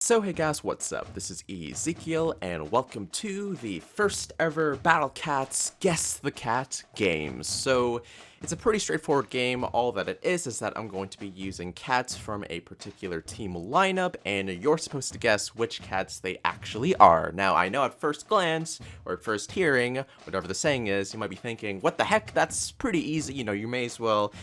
So hey guys, what's up? This is Ezekiel, and welcome to the first ever Battle Cats Guess the Cat games. So it's a pretty straightforward game. All that it is that I'm going to be using cats from a particular team lineup, and you're supposed to guess which cats they actually are. Now, I know at first glance, or at first hearing, whatever the saying is, you might be thinking, what the heck, that's pretty easy. You know, you may as well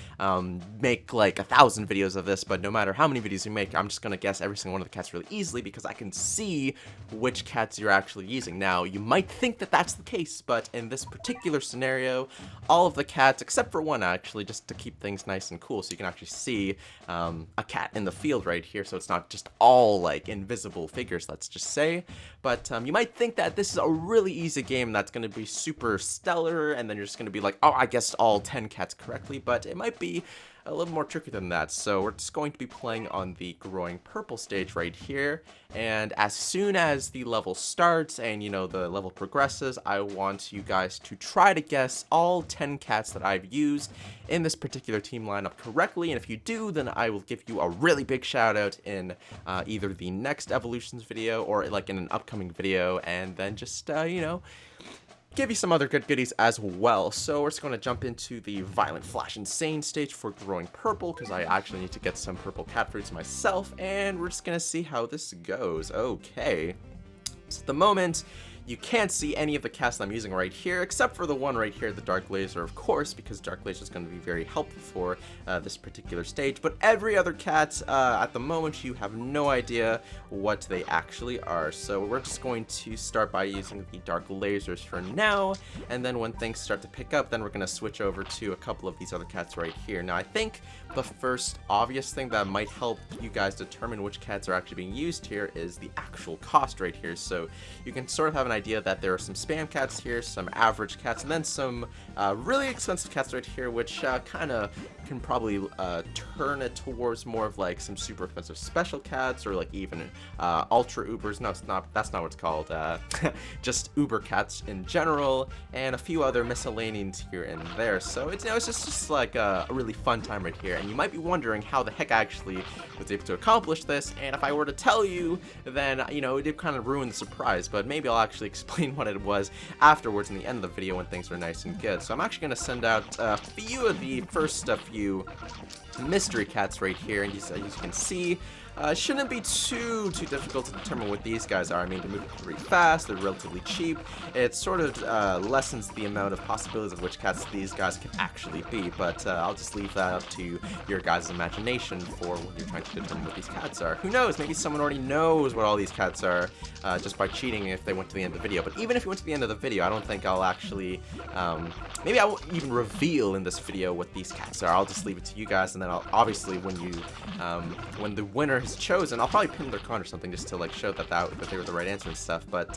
make like 1,000 videos of this, but no matter how many videos you make, I'm just gonna guess every single one of the cats really easily because I can see which cats you're actually using. Now, you might think that that's the case, but in this particular scenario, all of the cats, except for one actually, just to keep things nice and cool, so you can actually see a cat in the field right here, so it's not just all like invisible figures, let's just say. But you might think that this is a really easy game that's going to be super stellar, and then you're just going to be like, oh, I guessed all 10 cats correctly, but it might be a little more tricky than that. So we're just going to be playing on the growing purple stage right here, and as soon as the level starts and you know the level progresses, I want you guys to try to guess all 10 cats that I've used in this particular team lineup correctly, and if you do, then I will give you a really big shout out in either the next evolutions video or like in an upcoming video, and then just you know, give you some other good goodies as well. So we're just going to jump into the Violent Flash Insane stage for growing purple, because I actually need to get some purple cat fruits myself, and we're just going to see how this goes. Okay, so at the moment, you can't see any of the cats that I'm using right here, except for the one right here, the Dark Laser, of course, because Dark Laser is going to be very helpful for this particular stage. But every other cat, at the moment, you have no idea what they actually are. So we're just going to start by using the Dark Lasers for now, and then when things start to pick up, then we're going to switch over to a couple of these other cats right here. Now, I think the first obvious thing that might help you guys determine which cats are actually being used here is the actual cost right here. So you can sort of have an idea that there are some spam cats here, some average cats, and then some really expensive cats right here, which kind of can probably turn it towards more of like some super expensive special cats, or like even ultra ubers. No, it's not. That's not what it's called. Just uber cats in general, and a few other miscellaneous here and there. So it's, you know, it's just like a really fun time right here. And you might be wondering how the heck I actually was able to accomplish this. And if I were to tell you, then you know it did kind of ruin the surprise. But maybe I'll actually explain what it was afterwards in the end of the video when things are nice and good. So I'm actually going to send out a few of the first few mystery cats right here, and as you can see, shouldn't be too difficult to determine what these guys are. I mean, they move pretty fast, they're relatively cheap. It sort of lessens the amount of possibilities of which cats these guys can actually be, but I'll just leave that up to your guys' imagination for when you're trying to determine what these cats are. Who knows, maybe someone already knows what all these cats are just by cheating if they went to the end of the video. But even if you went to the end of the video, I don't think I'll actually, maybe I won't even reveal in this video what these cats are. I'll just leave it to you guys, and then I'll, obviously when you, when the winner is chosen, I'll probably pin their con or something just to like show that they were the right answer and stuff. But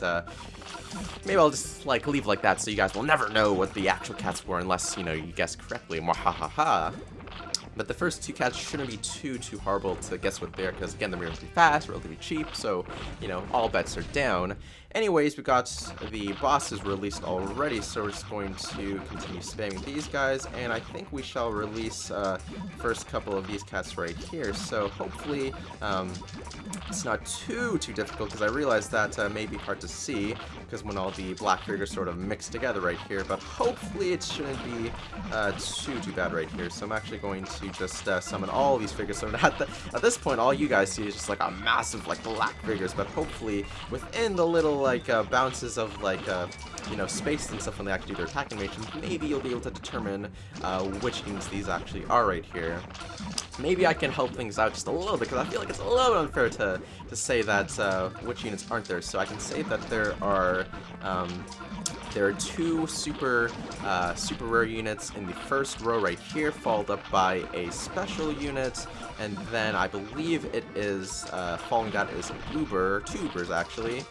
maybe I'll just like leave like that, so you guys will never know what the actual cats were unless, you know, you guess correctly. Mwahaha. But the first two cats shouldn't be too horrible to guess what they're, because again, they're relatively fast, relatively cheap, so you know, all bets are down. Anyways, we got the bosses released already, so we're just going to continue spamming these guys, and I think we shall release first couple of these cats right here. So hopefully it's not too difficult, because I realize that may be hard to see because when all the black figures sort of mix together right here, but hopefully it shouldn't be too bad right here. So I'm actually going to just summon all these figures. So at this point, all you guys see is just like a massive like black figures, but hopefully within the little like bounces of like you know, space and stuff when they actually do their attack animations, maybe you'll be able to determine which units these actually are right here. Maybe I can help things out just a little bit, because I feel like it's a little bit unfair to say that which units aren't there. So I can say that there are two super rare units in the first row right here, followed up by a special unit, and then I believe it is following that is an uber, two ubers actually.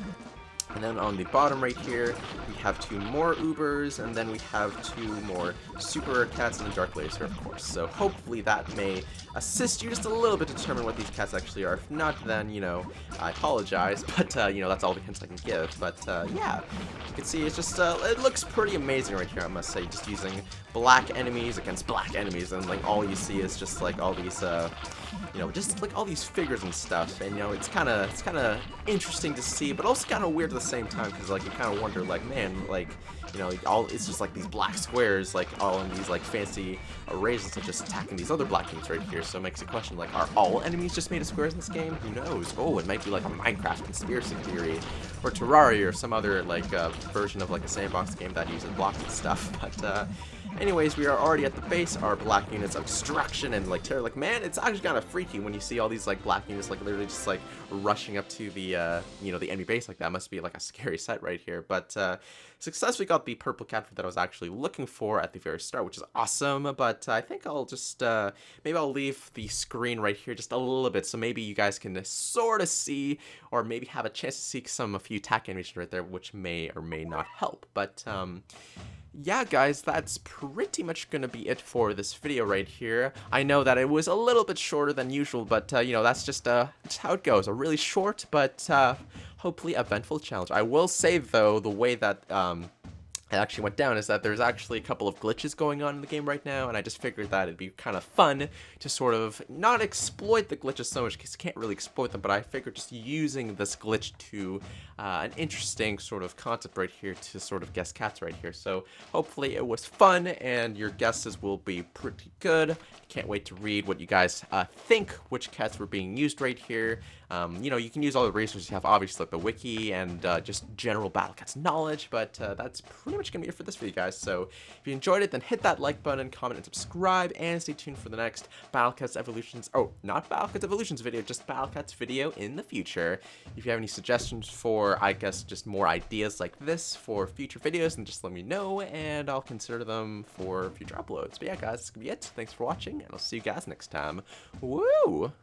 And then on the bottom right here, we have 2 more Ubers, and then we have 2 more Super Rare Cats and a Dark Laser, of course. So hopefully that may assist you just a little bit to determine what these cats actually are. If not, then, you know, I apologize, but, you know, that's all the hints I can give. But, yeah, you can see it's just, it looks pretty amazing right here, I must say, just using black enemies against black enemies, and, like, all you see is just, like, all these, you know, just, like, all these figures and stuff, and, you know, it's kind of interesting to see, but also kind of weird at the same time, because, like, you kind of wonder, like, man, like, you know, it's just like these black squares, like, all in these, like, fancy arrays and such, just attacking these other black things right here. So it makes you question, like, are all enemies just made of squares in this game? Who knows? Oh, it might be like a Minecraft conspiracy theory, or Terraria, or some other, like, version of, like, a sandbox game that uses blocks and stuff. But, anyways, we are already at the base. Our black units of destruction and, like, terror. Like, man, it's actually kind of freaky when you see all these, like, black units, like, literally just, like, rushing up to the, you know, the enemy base like that. Must be, like, a scary sight right here. But, successfully got the purple cat that I was actually looking for at the very start, which is awesome. But I think I'll just, maybe I'll leave the screen right here just a little bit, so maybe you guys can sort of see, or maybe have a chance to see a few attack animations right there, which may or may not help. But, yeah, guys, that's pretty much gonna be it for this video right here. I know that it was a little bit shorter than usual, but, you know, that's just how it goes. A really short, but, hopefully eventful challenge. I will say, though, the way that, it actually went down is that there's actually a couple of glitches going on in the game right now, and I just figured that it'd be kind of fun to sort of not exploit the glitches so much, because you can't really exploit them, but I figured just using this glitch to an interesting sort of concept right here to sort of guess cats right here. So hopefully it was fun, and your guesses will be pretty good. Can't wait to read what you guys think, which cats were being used right here. You know, you can use all the resources you have, obviously, like the wiki and just general Battle Cats knowledge, but that's pretty much going to be it for this video, guys. So if you enjoyed it, then hit that like button, comment, and subscribe, and stay tuned for the next Battle Cats Evolutions, oh, not Battle Cats Evolutions video, just Battle Cats video in the future. If you have any suggestions for, I guess, just more ideas like this for future videos, then just let me know, and I'll consider them for future uploads. But yeah, guys, that's going to be it. Thanks for watching, and I'll see you guys next time. Woo!